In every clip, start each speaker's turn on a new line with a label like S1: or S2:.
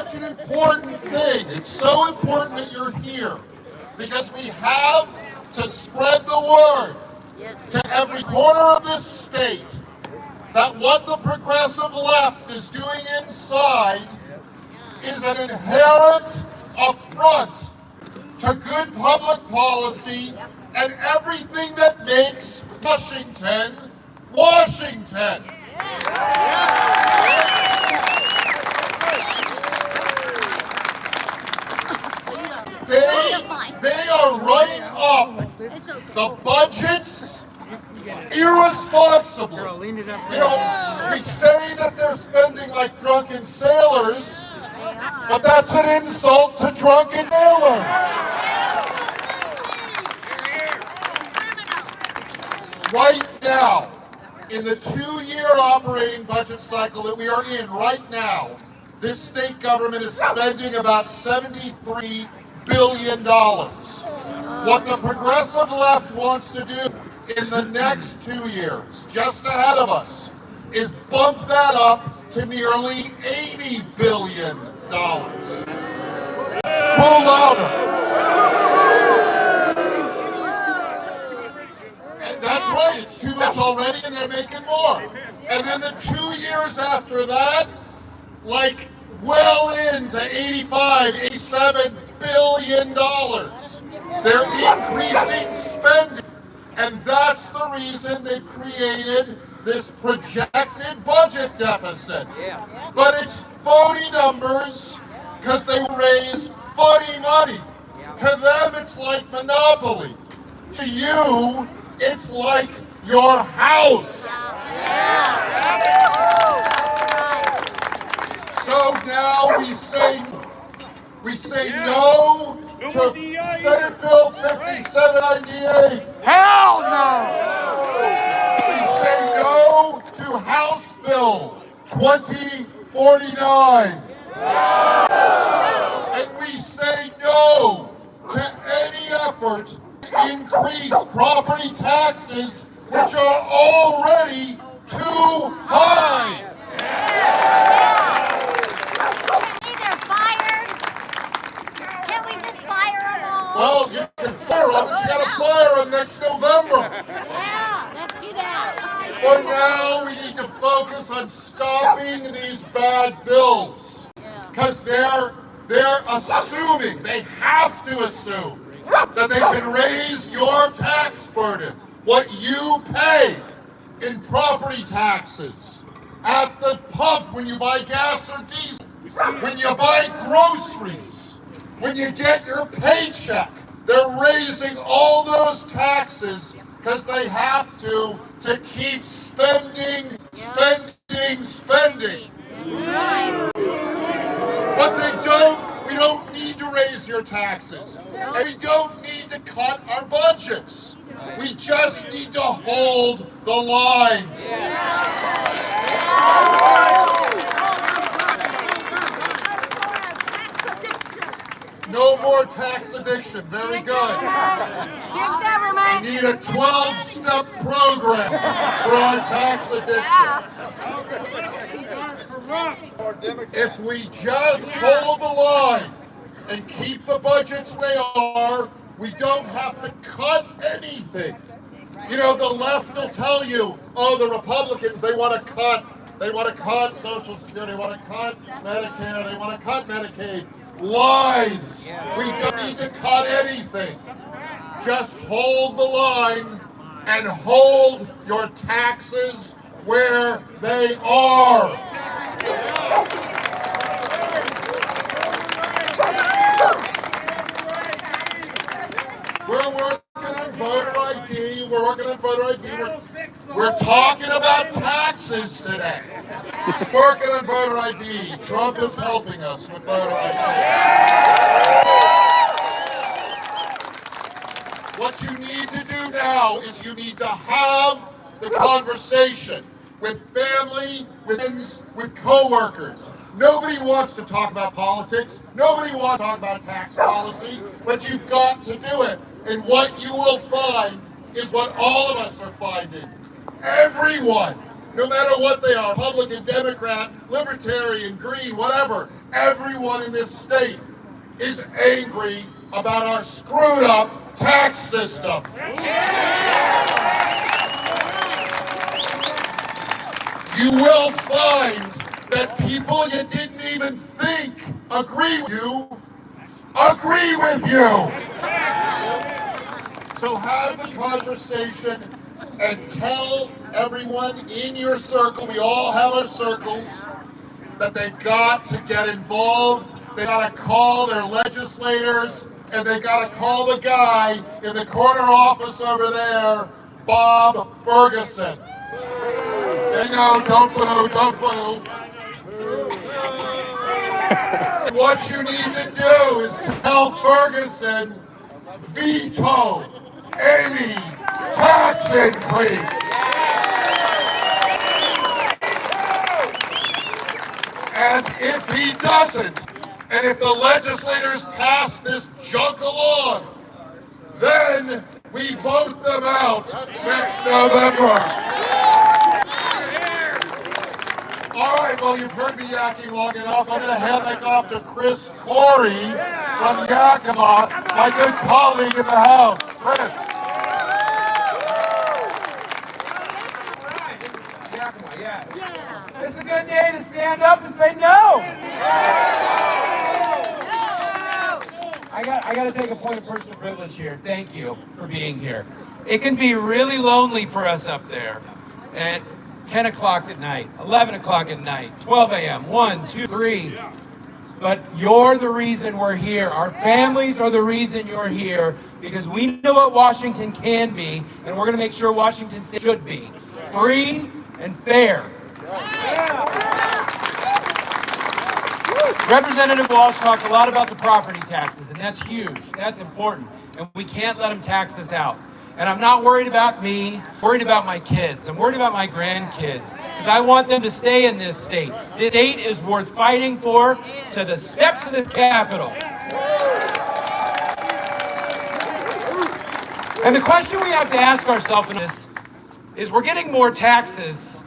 S1: such an important thing. It's so important that you're here because we have to spread the word to every corner of this state that what the progressive left is doing inside is an inherent affront to good public policy and everything that makes Washington, Washington. They are running up the budgets irresponsibly. We say that they're spending like drunken sailors, but that's an insult to drunken sailors. Right now, in the 2-year operating budget cycle that we are in right now, this state government is spending about $73 billion. What the progressive left wants to do in the next 2 years, just ahead of us, is bump that up to nearly $80 billion. Pull louder. And that's right, it's too much already and they're making more. And then the 2 years after that, like well into $85, $87 billion. They're increasing spending. And that's the reason they've created this projected budget deficit. But it's phony numbers because they raise funny money. To them, it's like Monopoly. To you, it's like your house. So now we say no to Senate Bill 5798.
S2: Hell no!
S1: We say no to House Bill 2049. And we say no to any effort to increase property taxes, which are already too high. Well, you can fire them, but you gotta fire them next November.
S3: Yeah, let's do that.
S1: For now, we need to focus on stopping these bad bills. Because they're assuming, they have to assume, that they can raise your tax burden, what you pay in property taxes, at the pump when you buy gas or diesel, when you buy groceries, when you get your paycheck. They're raising all those taxes because they have to keep spending. But we don't need to raise your taxes. And we don't need to cut our budgets. We just need to hold the line. No more tax addiction. Very good.
S3: Big government.
S1: We need a 12-step program for our tax addiction. If we just hold the line and keep the budgets they are, we don't have to cut anything. You know, the left will tell you, oh, the Republicans, they want to cut Social Security, they want to cut Medicare, they want to cut Medicaid. Lies! We don't need to cut anything. Just hold the line and hold your taxes where they are. We're working on voter ID. We're talking about taxes today. Working on voter ID. Trump is helping us with voter ID. What you need to do now is you need to have the conversation with family, with friends, with coworkers. Nobody wants to talk about politics. Nobody wants to talk about tax policy, but you've got to do it. And what you will find is what all of us are finding. Everyone no matter what they are, Republican, Democrat, Libertarian, Green, whatever, everyone in this state is angry about our screwed up tax system. You will find that people you didn't even think agree with you. So have the conversation and tell everyone in your circle, we all have our circles, that they've got to get involved. They got to call their legislators, and they got to call the guy in the corner office over there, Bob Ferguson. There you go, don't boo, don't boo. What you need to do is tell Ferguson, veto any tax increase. And if he doesn't, and if the legislators pass this junk along, then we vote them out next November. All right, well, you've heard me yakking long enough. I'm going to hand it off to Chris Corey from Yakima, my good colleague in the House. Chris.
S4: Yakima, yeah. It's a good day to stand up and say no. I got to take a point of personal privilege here. Thank you for being here. It can be really lonely for us up there at 10 o'clock at night, 11 o'clock at night, 12 a.m., 1, 2, 3. But you're the reason we're here. Our families are the reason you're here, because we know what Washington can be, and we're going to make sure Washington State should be. Free and fair. Representative Walsh talked a lot about the property taxes, and that's huge. That's important. And we can't let them tax us out. And I'm not worried about me, I'm worried about my kids. I'm worried about my grandkids, because I want them to stay in this state. This state is worth fighting for to the steps of this Capitol. And the question we have to ask ourselves in this is, we're getting more taxes,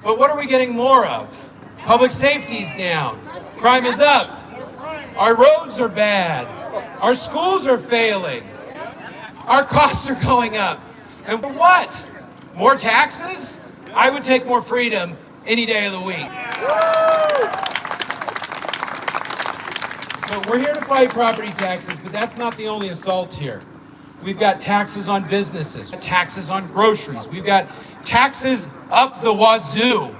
S4: but what are we getting more of? Public safety's down. Crime is up. Our roads are bad. Our schools are failing. Our costs are going up. And for what? More taxes? I would take more freedom any day of the week. So we're here to fight property taxes, but that's not the only assault here. We've got taxes on businesses, taxes on groceries. We've got taxes up the wazoo.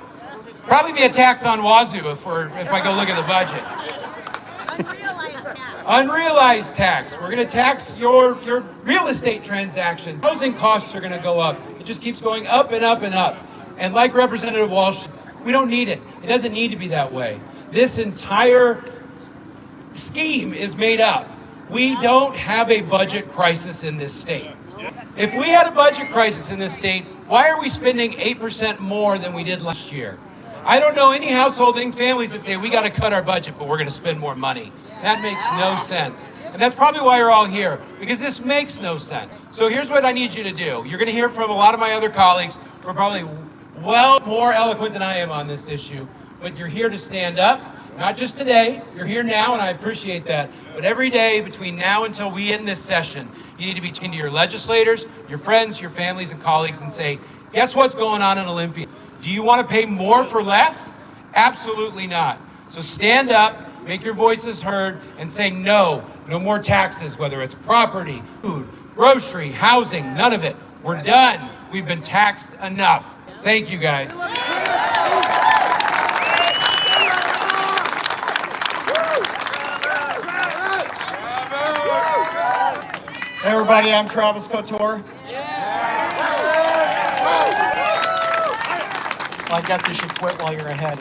S4: Probably be a tax on wazoo if I go look at the budget. Unrealized tax. We're going to tax your real estate transactions. Housing costs are going to go up. It just keeps going up and up and up. And like Representative Walsh, we don't need it. It doesn't need to be that way. This entire scheme is made up. We don't have a budget crisis in this state. If we had a budget crisis in this state, why are we spending 8% more than we did last year? I don't know any householding families that say we got to cut our budget, but we're going to spend more money. That makes no sense. And that's probably why you're all here, because this makes no sense. So here's what I need you to do. You're going to hear from a lot of my other colleagues who are probably well more eloquent than I am on this issue, but you're here to stand up, not just today. You're here now, and I appreciate that. But every day between now until we end this session, you need to be talking to your legislators, your friends, your families, and colleagues and say, guess what's going on in Olympia? Do you want to pay more for less? Absolutely not. So stand up, make your voices heard, and say no more taxes, whether it's property, food, grocery, housing, none of it. We're done. We've been taxed enough. Thank you, guys.
S2: Hey everybody, I'm Travis Couture. I guess you should quit while you're ahead.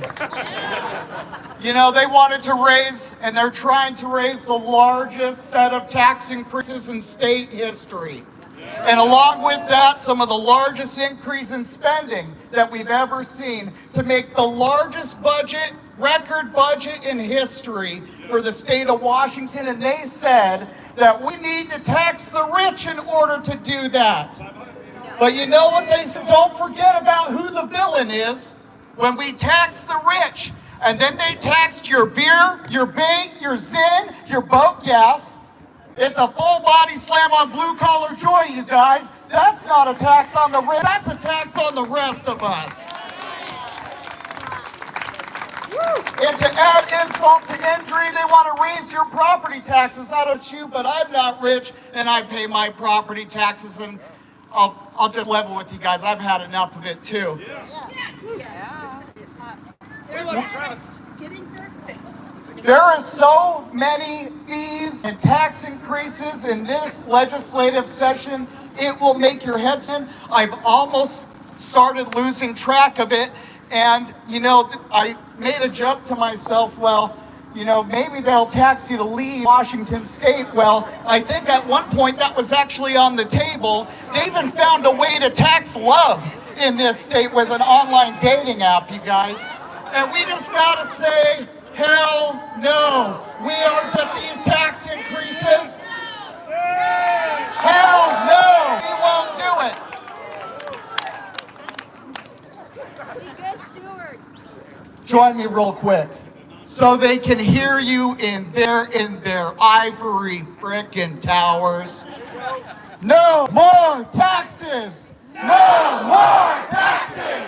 S2: You know, they wanted to raise, and they're trying to raise the largest set of tax increases in state history. And along with that, some of the largest increase in spending that we've ever seen to make the largest budget, record budget in history for the state of Washington. And they said that we need to tax the rich in order to do that. But you know what they said? Don't forget about who the villain is when we tax the rich. And then they taxed your beer, your bait, your Zin, your boat gas. It's a full body slam on blue collar joy, you guys. That's not a tax on the rich, that's a tax on the rest of us. And to add insult to injury, they want to raise your property taxes. I don't you, but I'm not rich and I pay my property taxes, and I'll just level with you guys. I've had enough of it too. There are so many fees and tax increases in this legislative session, it will make your head spin. I've almost started losing track of it. And, you know, I made a joke to myself, well, you know, maybe they'll tax you to leave Washington State. Well, I think at one point that was actually on the table. They even found a way to tax love in this state with an online dating app, you guys. And we just gotta say, hell no. We are to these tax increases. Hell no, we won't do it. Join me real quick so they can hear you in their ivory frickin' towers. No more taxes! No more taxes!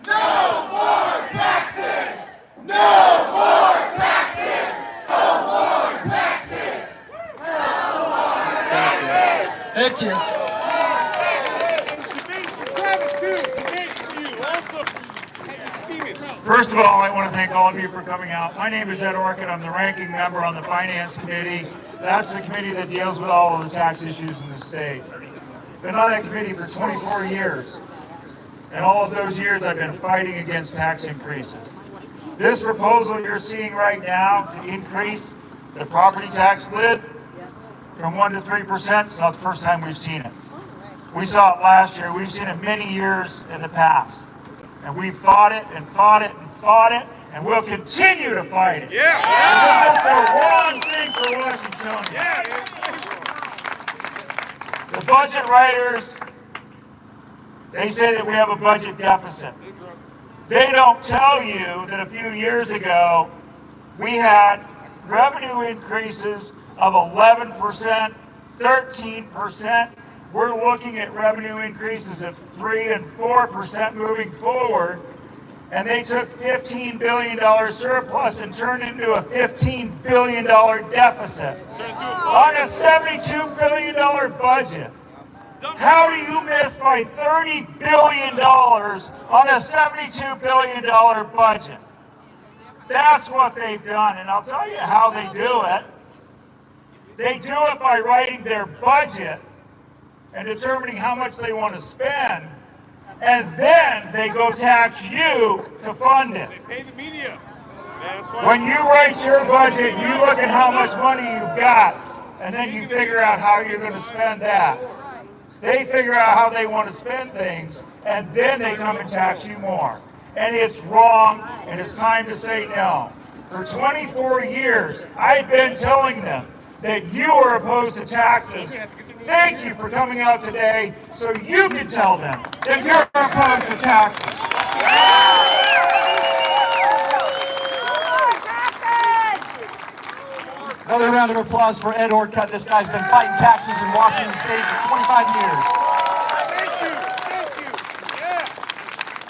S2: No more taxes! No more taxes! No more taxes! No more taxes! Thank you.
S5: First of all, I want to thank all of you for coming out. My name is Ed Orchid. I'm the ranking member on the Finance Committee. That's the committee that deals with all of the tax issues in the state. Been on that committee for 24 years. And all of those years I've been fighting against tax increases. This proposal you're seeing right now to increase the property tax lid from 1% to 3%, it's not the first time we've seen it. We saw it last year. We've seen it many years in the past. And we've fought it and fought it and fought it, and we'll continue to fight it. Yeah. This is the wrong thing for Washington. Yeah. The budget writers, they say that we have a budget deficit. They don't tell you that a few years ago we had revenue increases of 11%, 13%. We're looking at revenue increases of 3% and 4% moving forward, and they took $15 billion surplus and turned into a $15 billion deficit on a $72 billion budget. How do you miss by $30 billion on a $72 billion budget? That's what they've done, and I'll tell you how they do it. They do it by writing their budget and determining how much they want to spend, and then they go tax you to fund it.
S6: They pay the media.
S5: When you write your budget, you look at how much money you've got, and then you figure out how you're going to spend that. They figure out how they want to spend things, and then they come and tax you more. And it's wrong, and it's time to say no. For 24 years, I've been telling them that you are opposed to taxes. Thank you for coming out today so you can tell them that you're opposed to taxes.
S7: Another round of applause for Ed Orcutt. This guy's been fighting taxes in Washington State for 25 years.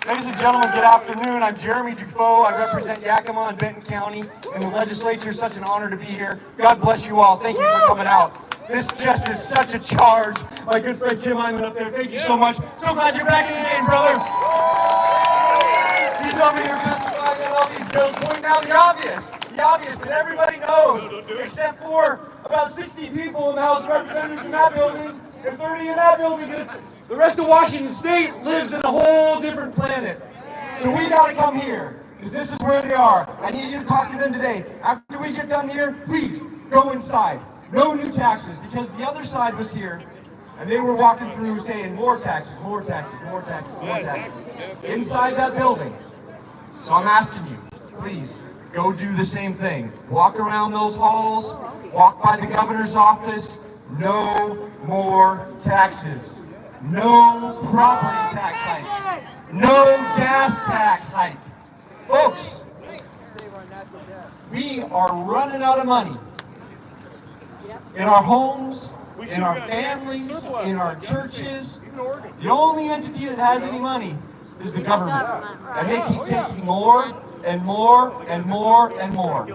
S7: Ladies and gentlemen, good afternoon. I'm Jeremy Dufault. I represent Yakima and Benton County in the legislature. Such an honor to be here. God bless you all. Thank you for coming out. This just is such a charge. My good friend Tim Hyman up there, thank you so much. So glad you're back in the game, brother. He's over here testifying on all these bills, pointing out the obvious that everybody knows, except for about 60 people in the House of Representatives in that building, and 30 in that building. The rest of Washington State lives in a whole different planet. So we gotta come here, because this is where they are. I need you to talk to them today. After we get done here, please go inside. No new taxes, because the other side was here, and they were walking through saying more taxes, more taxes, more taxes, more taxes. Inside that building. So I'm asking you, please, go do the same thing. Walk around those halls, walk by the governor's office. No more taxes. no property tax hikes, no gas tax hike. Folks, we are running out of money in our homes, in our families, in our churches. The only entity that has any money is the government. And they keep taking more and more and more and more.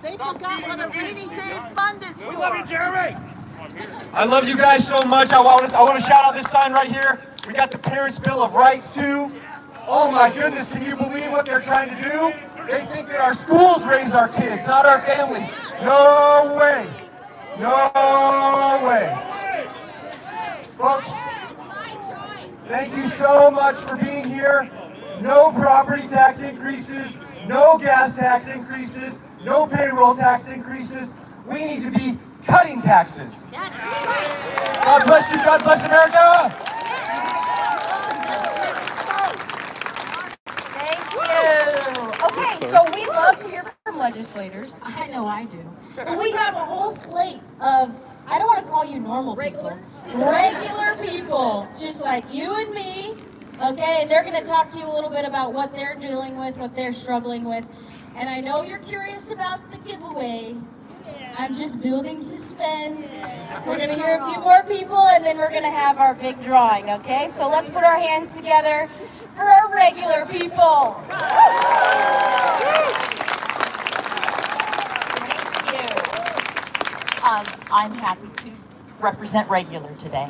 S3: They forgot what a rainy day fund is for.
S7: We love you, Jeremy. I love you guys so much. I want to shout out this sign right here. We got the Parents' Bill of Rights too. Oh my goodness, can you believe what they're trying to do? They think that our schools raise our kids, not our families. No way. No way. Folks, thank you so much for being here. No property tax increases, no gas tax increases, no payroll tax increases. We need to be cutting taxes.
S3: That's right.
S7: God bless you. God bless America.
S6: Thank you. Okay, so we love to hear from legislators.
S3: I know I do.
S6: But we have a whole slate of, I don't want to call you normal people, regular people, just like you and me, okay? And they're going to talk to you a little bit about what they're dealing with, what they're struggling with. And I know you're curious about the giveaway. I'm just building suspense. We're going to hear a few more people, and then we're going to have our big drawing, okay? So let's put our hands together for our regular people.
S8: I'm happy to represent regular today.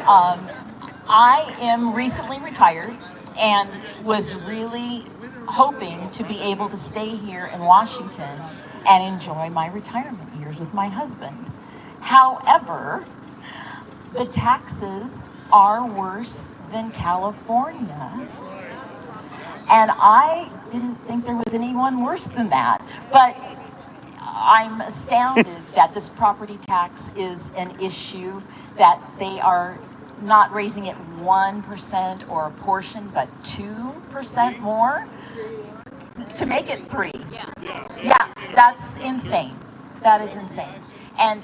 S8: I am recently retired and was really hoping to be able to stay here in Washington and enjoy my retirement years with my husband. However, the taxes are worse than California. And I didn't think there was anyone worse than that. But I'm astounded that this property tax is an issue, that they are not raising it 1% or a portion, but 2% more to make it 3. Yeah, that's insane. That is insane. And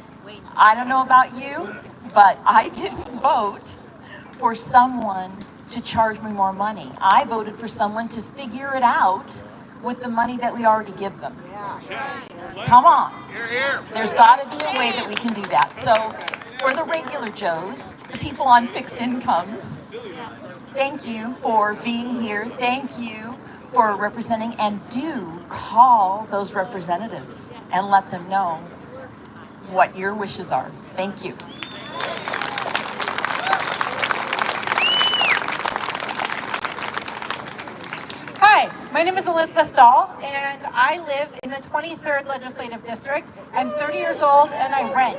S8: I don't know about you, but I didn't vote for someone to charge me more money. I voted for someone to figure it out with the money that we already give them. Come on. There's got to be a way that we can do that. So for the regular Joes, the people on fixed incomes, thank you for being here. Thank you for representing, and do call those representatives and let them know what your wishes are. Thank you.
S9: Hi, my name is Elizabeth Dahl, and I live in the 23rd Legislative District. I'm 30 years old, and I rent.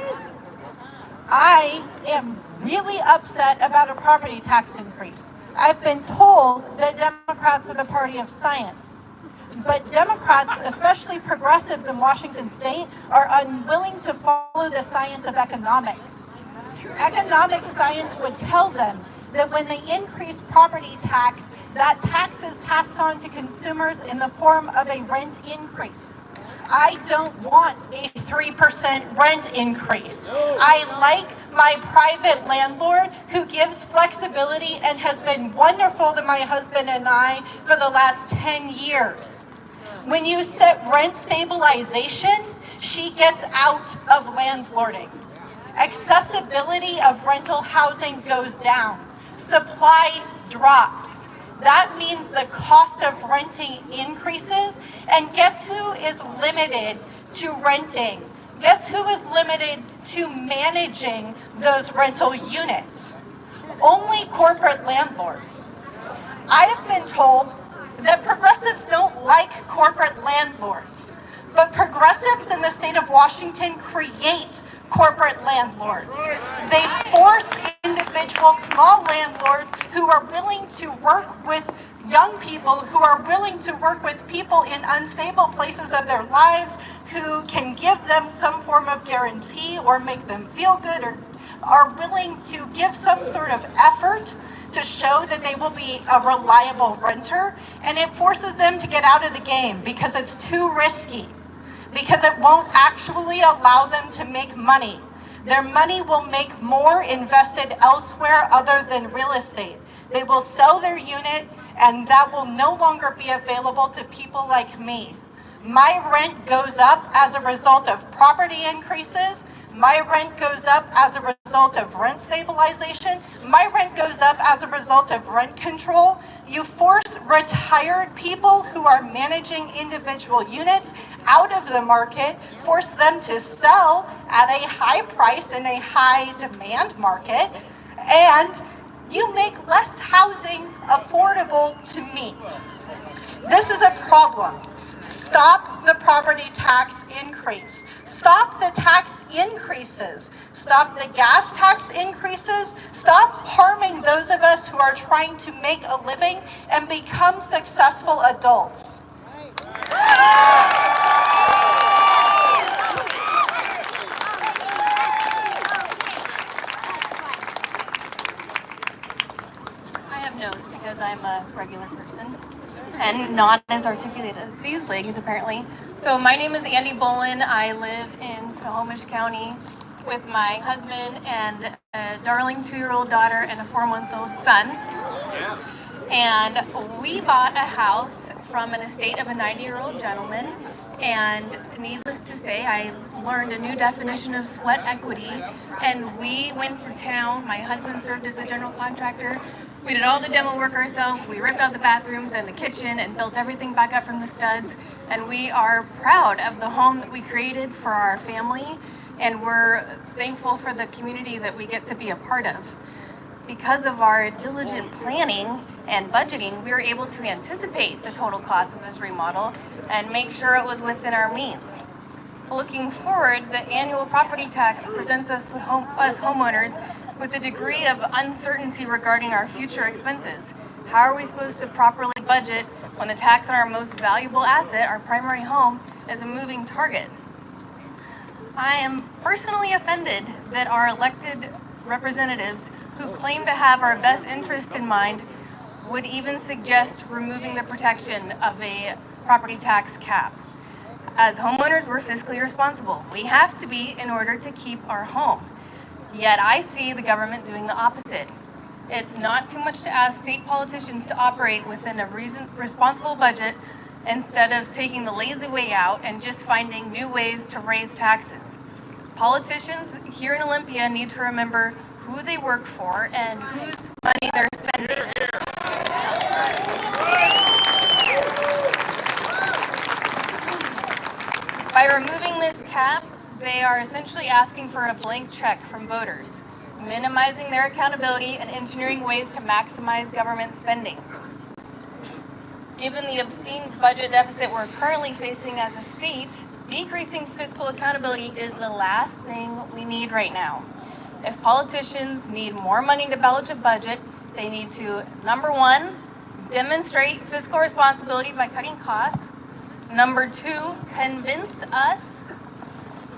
S9: I am really upset about a property tax increase. I've been told that Democrats are the party of science, but Democrats, especially progressives in Washington State, are unwilling to follow the science of economics. Economic science would tell them that when they increase property tax, that tax is passed on to consumers in the form of a rent increase. I don't want a 3% rent increase. I like my private landlord who gives flexibility and has been wonderful to my husband and I for the last 10 years. When you set rent stabilization, she gets out of landlording. Accessibility of rental housing goes down. Supply drops. That means the cost of renting increases, and guess who is limited to renting? Guess who is limited to managing those rental units? Only corporate landlords. I have been told that progressives don't like corporate landlords, but progressives in the state of Washington create corporate landlords. They force individual small landlords who are willing to work with young people, who are willing to work with people in unstable places of their lives, who can give them some form of guarantee or make them feel good, or are willing to give some sort of effort to show that they will be a reliable renter, and it forces them to get out of the game because it's too risky, because it won't actually allow them to make money. Their money will make more invested elsewhere other than real estate. They will sell their unit, and that will no longer be available to people like me. My rent goes up as a result of property increases. My rent goes up as a result of rent stabilization. My rent goes up as a result of rent control. You force retired people who are managing individual units out of the market, force them to sell at a high price in a high demand market, and you make less housing affordable to me. This is a problem. Stop the property tax increase. Stop the tax increases. Stop the gas tax increases. Stop harming those of us who are trying to make a living and become successful adults.
S10: I have notes because I'm a regular person and not as articulate as these ladies apparently. So my name is Andy Bolin. I live in Snohomish County with my husband and a darling 2-year-old daughter and a 4-month-old son. And we bought a house from an estate of a 90-year-old gentleman. And needless to say, I learned a new definition of sweat equity. And we went to town. My husband served as the general contractor. We did all the demo work ourselves. We ripped out the bathrooms and the kitchen and built everything back up from the studs. And we are proud of the home that we created for our family. And we're thankful for the community that we get to be a part of. Because of our diligent planning and budgeting, we were able to anticipate the total cost of this remodel and make sure it was within our means. Looking forward, the annual property tax presents us with us homeowners with a degree of uncertainty regarding our future expenses. How are we supposed to properly budget when the tax on our most valuable asset, our primary home, is a moving target? I am personally offended that our elected representatives who claim to have our best interest in mind would even suggest removing the protection of a property tax cap. As homeowners, we're fiscally responsible. We have to be in order to keep our home. Yet I see the government doing the opposite. It's not too much to ask state politicians to operate within a responsible budget instead of taking the lazy way out and just finding new ways to raise taxes. Politicians here in Olympia need to remember who they work for and whose money they're spending. By removing this cap, they are essentially asking for a blank check from voters, minimizing their accountability and engineering ways to maximize government spending. Given the obscene budget deficit we're currently facing as a state, decreasing fiscal accountability is the last thing we need right now. If politicians need more money to balance a budget, they need to, number one, demonstrate fiscal responsibility by cutting costs. Number two, convince us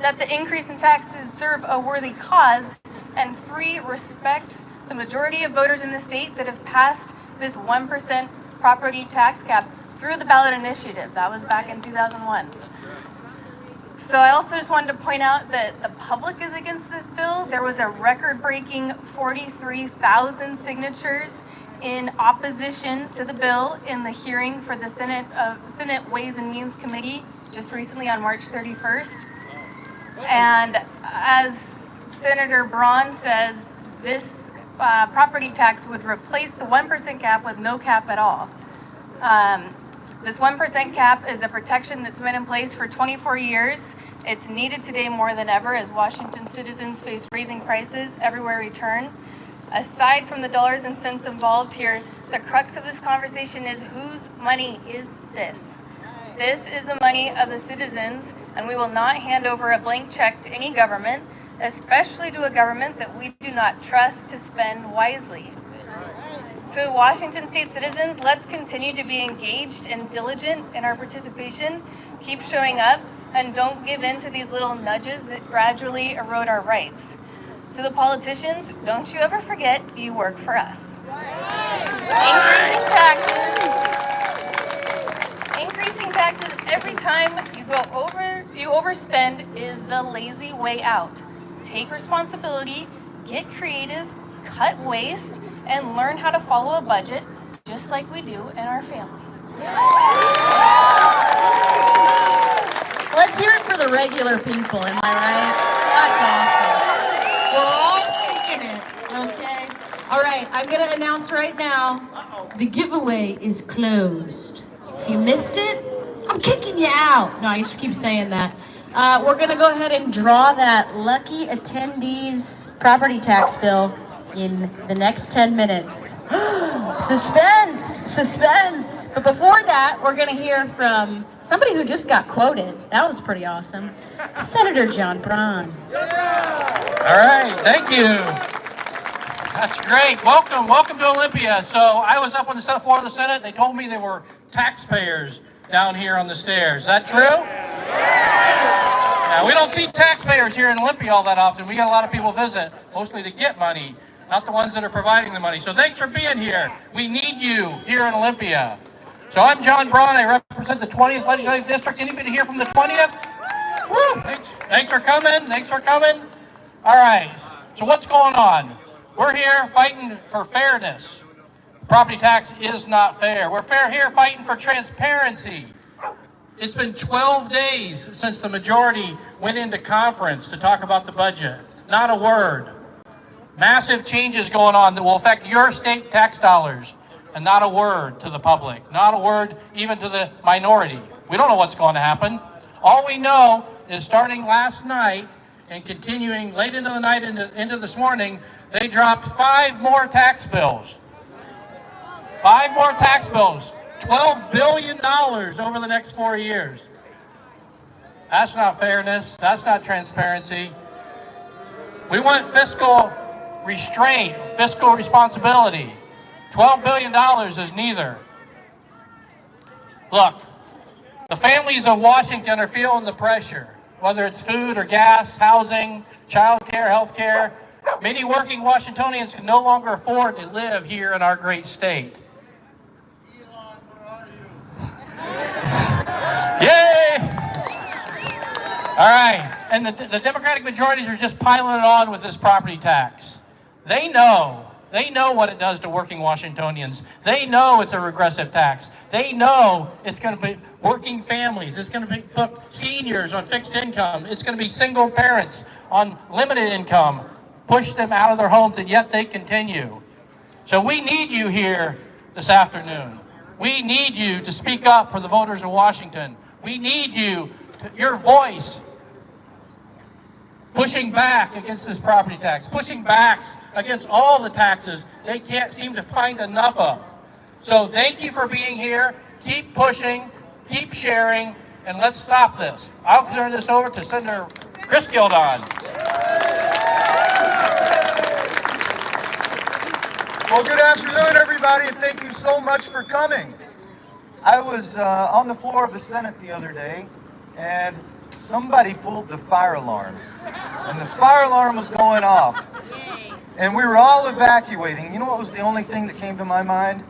S10: that the increase in taxes serve a worthy cause. And three, respect the majority of voters in the state that have passed this 1% property tax cap through the ballot initiative. That was back in 2001. So I also just wanted to point out that the public is against this bill. There was a record-breaking 43,000 signatures in opposition to the bill in the hearing for the Senate Ways and Means Committee just recently on March 31st. And as Senator Braun says, this property tax would replace the 1% cap with no cap at all. This 1% cap is a protection that's been in place for 24 years. It's needed today more than ever as Washington citizens face raising prices everywhere we turn. Aside from the dollars and cents involved here, the crux of this conversation is whose money is this? This is the money of the citizens, and we will not hand over a blank check to any government, especially to a government that we do not trust to spend wisely. To Washington State citizens, let's continue to be engaged and diligent in our participation, keep showing up, and don't give in to these little nudges that gradually erode our rights. To the politicians, don't you ever forget you work for us. Increasing taxes every time you overspend is the lazy way out. take responsibility, get creative, cut waste, and learn how to follow a budget just like we do in our family.
S6: Let's hear it for the regular people, am I right? That's awesome. We're all thinking it, okay? All right, I'm gonna announce right now, the giveaway is closed. If you missed it, I'm kicking you out. No, I just keep saying that. We're gonna go ahead and draw that lucky attendee's property tax bill in the next 10 minutes. Suspense, suspense. But before that, we're gonna hear from somebody who just got quoted. That was pretty awesome. Senator John Braun.
S11: All right, thank you. That's great. Welcome to Olympia. So I was up on the floor of the Senate. They told me there were taxpayers down here on the stairs. Is that true? Yeah, we don't see taxpayers here in Olympia all that often. We got a lot of people visit, mostly to get money, not the ones that are providing the money. So thanks for being here. We need you here in Olympia. So I'm John Braun. I represent the 20th Legislative District. Anybody here from the 20th? Woo! Thanks for coming. Thanks for coming. All right. So what's going on? We're here fighting for fairness. Property tax is not fair. We're here fighting for transparency. It's been 12 days since the majority went into conference to talk about the budget. Not a word. Massive changes going on that will affect your state tax dollars, and not a word to the public. Not a word even to the minority. We don't know what's going to happen. All we know is starting last night and continuing late into the night into this morning, they dropped 5 more tax bills. 5 more tax bills. $12 billion over the next 4 years. That's not fairness. That's not transparency. We want fiscal restraint, fiscal responsibility. $12 billion is neither. Look, the families of Washington are feeling the pressure, whether it's food or gas, housing, child care, health care. Many working Washingtonians can no longer afford to live here in our great state.
S7: Elon, where are you?
S11: Yay! All right, and the Democratic majorities are just piling it on with this property tax. They know what it does to working Washingtonians. They know it's a regressive tax. They know it's going to be working families. It's going to put seniors on fixed income. It's going to be single parents on limited income. Push them out of their homes, and yet they continue. So we need you here this afternoon. We need you to speak up for the voters of Washington. We need you, your voice, pushing back against this property tax, pushing back against all the taxes they can't seem to find enough of. So thank you for being here. Keep pushing, keep sharing, and let's stop this. I'll turn this over to Senator Chris Gildon.
S7: Well, good afternoon, everybody, and thank you so much for coming. I was on the floor of the Senate the other day, and somebody pulled the fire alarm. And the fire alarm was going off. And we were all evacuating. You know what was the only thing that came to my mind?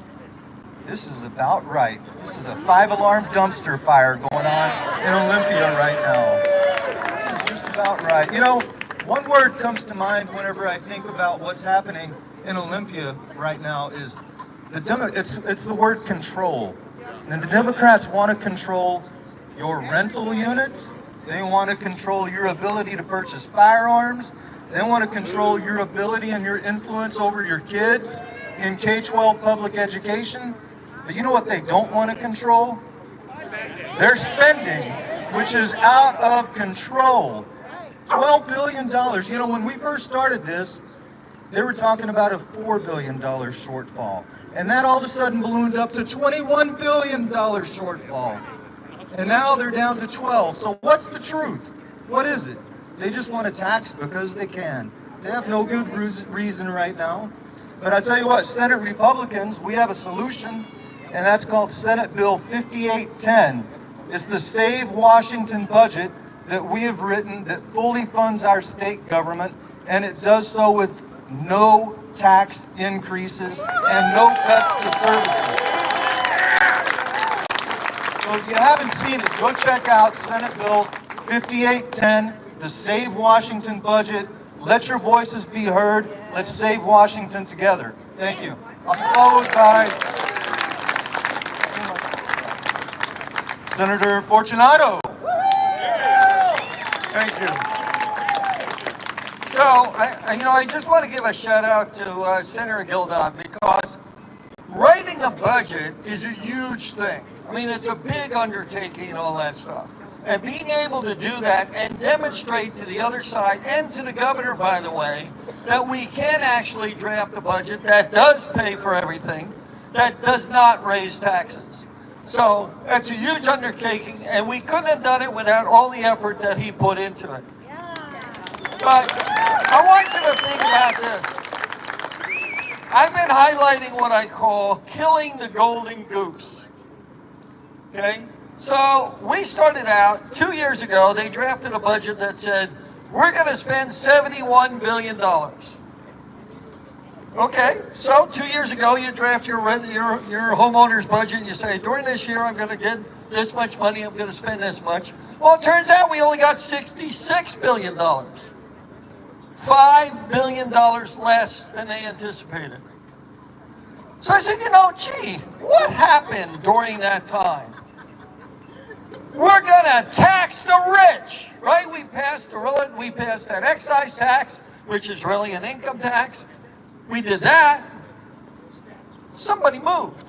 S7: This is about right. This is a 5-alarm dumpster fire going on in Olympia right now. This is just about right. You know, one word comes to mind whenever I think about what's happening in Olympia right now is it's the word control. And the Democrats want to control your rental units. They want to control your ability to purchase firearms. They want to control your ability and your influence over your kids in K-12 public education. But you know what they don't want to control? Their spending, which is out of control. $12 billion. You know, when we first started this, they were talking about a $4 billion shortfall. And that all of a sudden ballooned up to $21 billion shortfall. And now they're down to 12. So what's the truth? What is it? They just want to tax because they can. They have no good reason right now. But I tell you what, Senate Republicans, we have a solution, and that's called Senate Bill 5810. It's the Save Washington budget that we have written that fully funds our state government, and it does so with no tax increases and no cuts to services. So if you haven't seen it, go check out Senate Bill 5810, the Save Washington budget. Let your voices be heard. Let's save Washington together. Thank you. I'm followed by Senator Fortunato. Thank you. So, I just want to give a shout out to Senator Gildon, because writing a budget is a huge thing. I mean, it's a big undertaking and all that stuff. And being able to do that and demonstrate to the other side and to the governor, by the way, that we can actually draft a budget that does pay for everything, that does not raise taxes. So that's a huge undertaking, and we couldn't have done it without all the effort that he put into it. But I want you to think about this. I've been highlighting what I call killing the golden goose. Okay? So we started out 2 years ago. They drafted a budget that said we're going to spend $71 billion. Okay, so 2 years ago you draft your homeowner's budget and you say, during this year I'm going to get this much money, I'm going to spend this much. Well, it turns out we only got $66 billion. $5 billion less than they anticipated. So I said, gee, what happened during that time? We're going to tax the rich, right? We passed that excise tax, which is really an income tax. We did that. Somebody moved.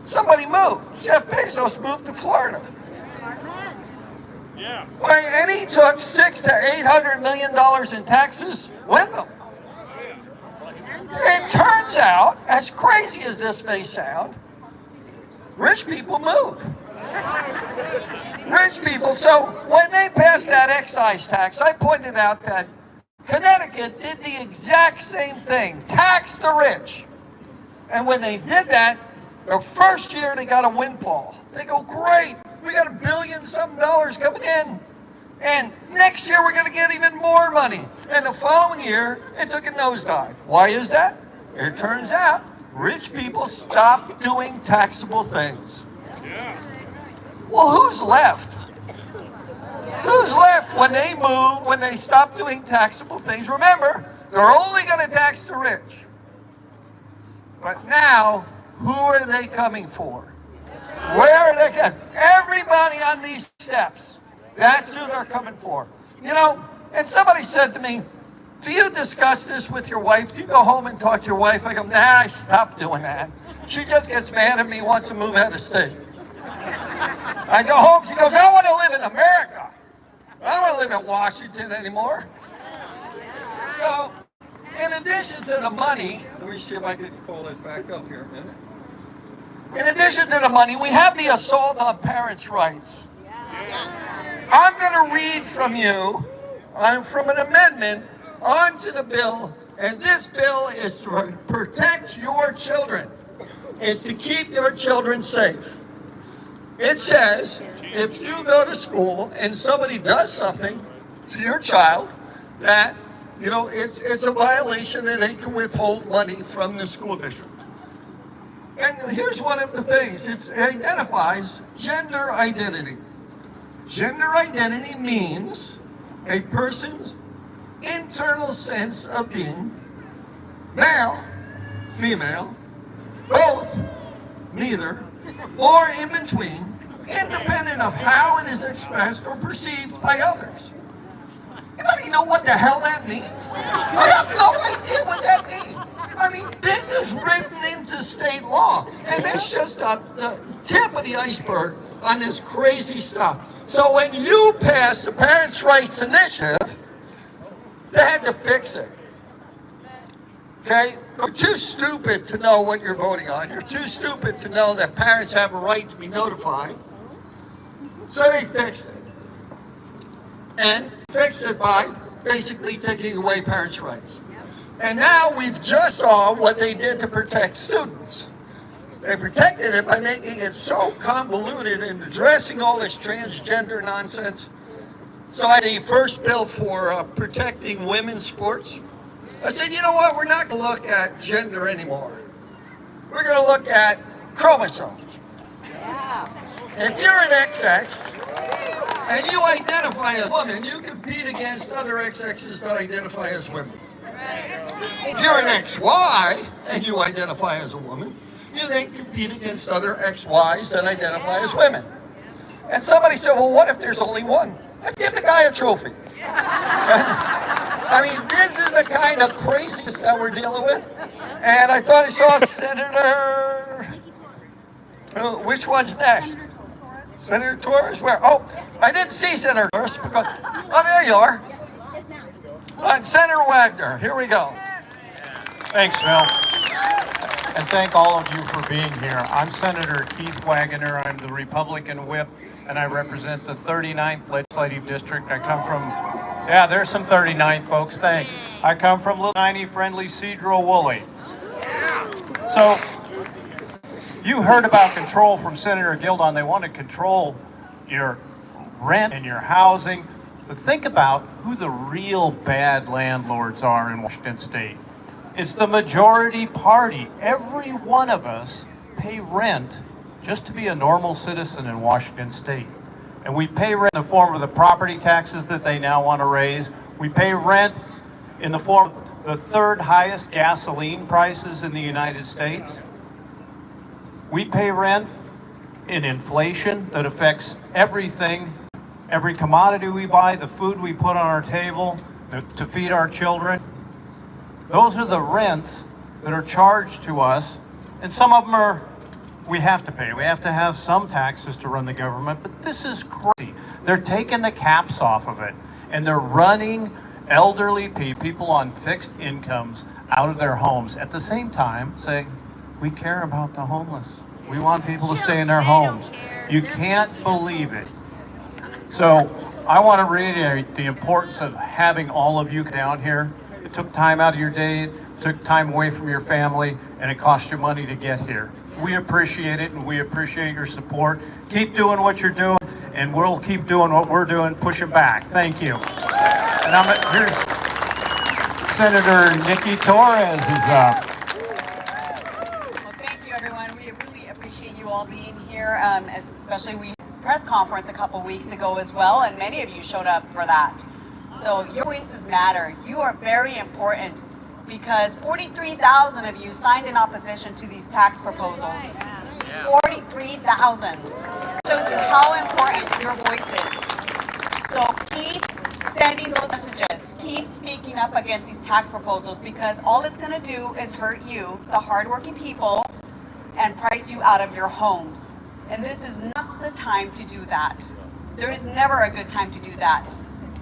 S7: Somebody moved. Jeff Bezos moved to Florida. Yeah. And he took $600 to $800 million in taxes with him. It turns out, as crazy as this may sound, rich people move. Rich people. So when they passed that excise tax, I pointed out that Connecticut did the exact same thing, tax the rich. And when they did that, the first year they got a windfall. They go, great, we got $1 billion something coming in. And next year we're going to get even more money. And the following year, it took a nosedive. Why is that? It turns out rich people stopped doing taxable things. Yeah. Well, who's left? Who's left when they move, when they stop doing taxable things? Remember, they're only going to tax the rich. But now, who are they coming for? Where are they going? Everybody on these steps. That's who they're coming for. And somebody said to me, do you discuss this with your wife? Do you go home and talk to your wife? I go, nah, I stopped doing that. She just gets mad at me, wants to move out of state. I go home, she goes, I want to live in America. I don't want to live in Washington anymore. So, in addition to the money, let me see if I can pull this back up here a minute. In addition to the money, we have the assault on parents' rights. I'm going to read from you, from an amendment onto the bill, and this bill is to protect your children. It's to keep your children safe. It says, if you go to school and somebody does something to your child that, it's a violation and they can withhold money from the school district. And here's one of the things. It identifies gender identity. Gender identity means a person's internal sense of being male, female, both, neither, or in between, independent of how it is expressed or perceived by others. Anybody know what the hell that means? I have no idea what that means. I mean, this is written into state law, and that's just the tip of the iceberg on this crazy stuff. So when you passed the Parents' Rights Initiative, they had to fix it. Okay? You're too stupid to know what you're voting on. You're too stupid to know that parents have a right to be notified. So they fixed it. And fixed it by basically taking away parents' rights. And now we've just saw what they did to protect students. They protected it by making it so convoluted and addressing all this transgender nonsense. So I had the first bill for protecting women's sports. I said, you know what, we're not going to look at gender anymore. We're going to look at chromosomes. Yeah. If you're an XX,
S12: and you identify as a woman, you compete against other XXs that identify as women. If you're an XY and you identify as a woman, you then compete against other XYs that identify as women. And somebody said, well, what if there's only one? Let's give the guy a trophy. I mean, this is the kind of craziness that we're dealing with. And I thought I saw Senator... which one's next? Senator Torres? Where? Oh, I didn't see Senator Torres. Because, oh, there you are. Senator Wagner, here we go.
S13: Thanks, Phil. And thank all of you for being here. I'm Senator Keith Wagner. I'm the Republican whip, and I represent the 39th Legislative District. I come from, yeah, there's some 39th folks, thanks. I come from little tiny friendly Cedro-Woolley. So, you heard about control from Senator Gildon. They want to control your rent and your housing. But think about who the real bad landlords are in Washington State. It's the majority party. Every one of us pay rent just to be a normal citizen in Washington State. And we pay rent in the form of the property taxes that they now want to raise. We pay rent in the form of the third highest gasoline prices in the United States. We pay rent in inflation that affects everything, every commodity we buy, the food we put on our table to feed our children. Those are the rents that are charged to us, and some of them we have to pay. We have to have some taxes to run the government, but this is crazy. They're taking the caps off of it, and they're running elderly people on fixed incomes out of their homes. At the same time, saying, we care about the homeless. We want people to stay in their homes. You can't believe it. So I want to reiterate the importance of having all of you down here. It took time out of your day, took time away from your family, and it cost you money to get here. We appreciate it, and we appreciate your support. Keep doing what you're doing, and we'll keep doing what we're doing, pushing back. Thank you. And here's Senator Nikki Torres is up.
S14: Well, thank you, everyone. We really appreciate you all being here, especially we had a press conference a couple weeks ago as well, and many of you showed up for that. So your voices matter. You are very important because 43,000 of you signed in opposition to these tax proposals. 43,000. Shows you how important your voice is. So keep sending those messages. Keep speaking up against these tax proposals because all it's going to do is hurt you, the hardworking people, and price you out of your homes. And this is not the time to do that. There is never a good time to do that.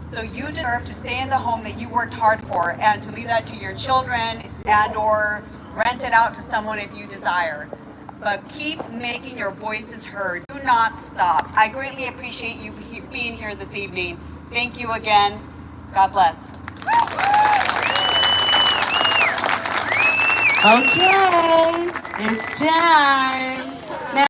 S14: So you deserve to stay in the home that you worked hard for and to leave that to your children and or rent it out to someone if you desire. But keep making your voices heard. Do not stop. I greatly appreciate you being here this evening. Thank you again. God bless.
S3: Okay, it's time.